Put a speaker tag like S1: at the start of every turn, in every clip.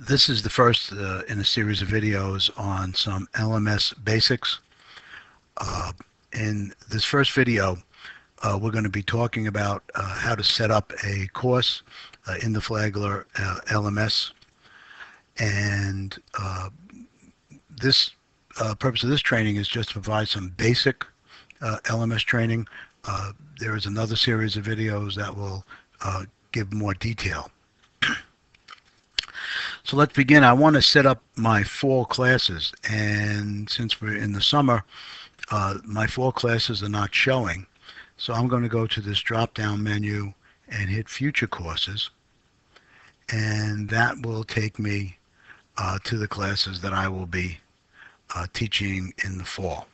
S1: This is the first in a series of videos on some LMS basics. In this first video, we're going to be talking about how to set up a course in the Flagler LMS. And this purpose of this training is just to provide some basic LMS training. There is another series of videos that will give more detail. So let's begin. I want to set up my fall classes, and since we're in the summer, my fall classes are not showing. So I'm going to go to this drop-down menu and hit Future Courses, and that will take me to the classes that I will be teaching in the fall.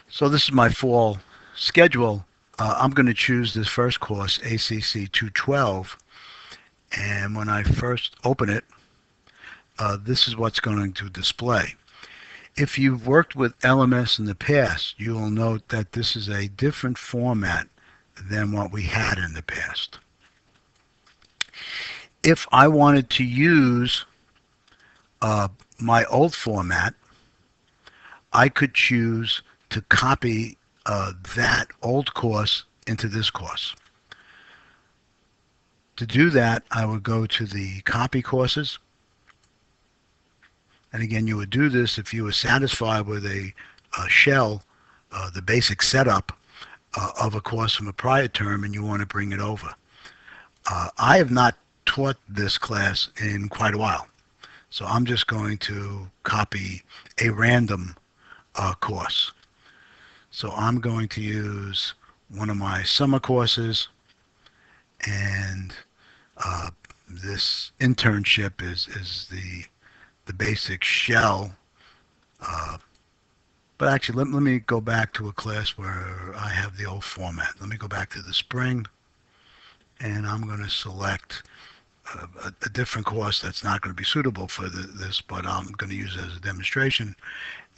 S1: So this is my fall schedule. I'm going to choose this first course, ACC 212, and when I first open it, this is what's going to display. If you've worked with LMS in the past, you will note that this is a different format than what we had in the past. If I wanted to use my old format, I could choose to copy that old course into this course. To do that, I would go to the Copy Courses. And again, you would do this if you were satisfied with a shell, the basic setup of a course from a prior term, and you want to bring it over. I have not taught this class in quite a while, so I'm just going to copy a random course. So I'm going to use one of my summer courses, and this internship is the basic shell. But actually, let me go back to a class where I have the old format. Let me go back to the spring, and I'm going to select a different course that's not going to be suitable for this, but I'm going to use it as a demonstration.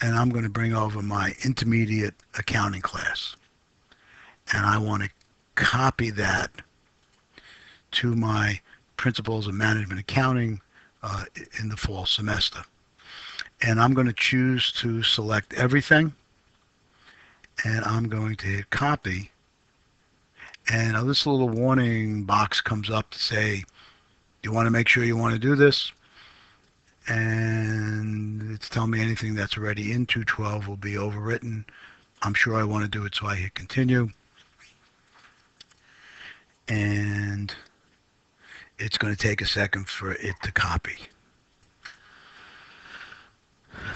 S1: And I'm going to bring over my intermediate accounting class. And I want to copy that to my Principles of Management Accounting in the fall semester. And I'm going to choose to select everything. And I'm going to hit copy. And this little warning box comes up to say, you want to make sure you want to do this. And it's telling me anything that's already in 212 will be overwritten. I'm sure I want to do it, so I hit continue. And it's going to take a second for it to copy.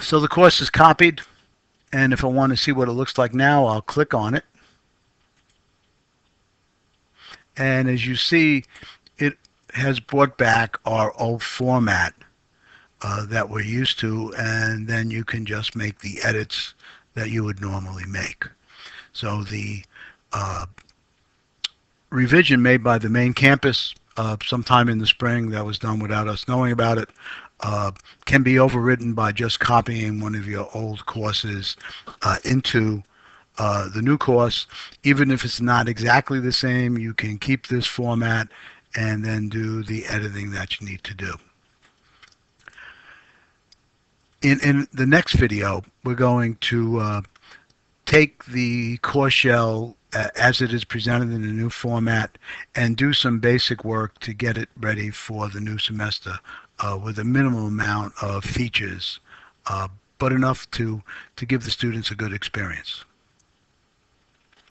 S1: So the course is copied, and if I want to see what it looks like now, I'll click on it. And as you see, it has brought back our old format that we're used to, and then you can just make the edits that you would normally make. So the revision made by the main campus sometime in the spring that was done without us knowing about it can be overridden by just copying one of your old courses into the new course. Even if it's not exactly the same, you can keep this format and then do the editing that you need to do. In the next video, we're going to take the course shell as it is presented in the new format and do some basic work to get it ready for the new semester with a minimum amount of features, but enough to give the students a good experience.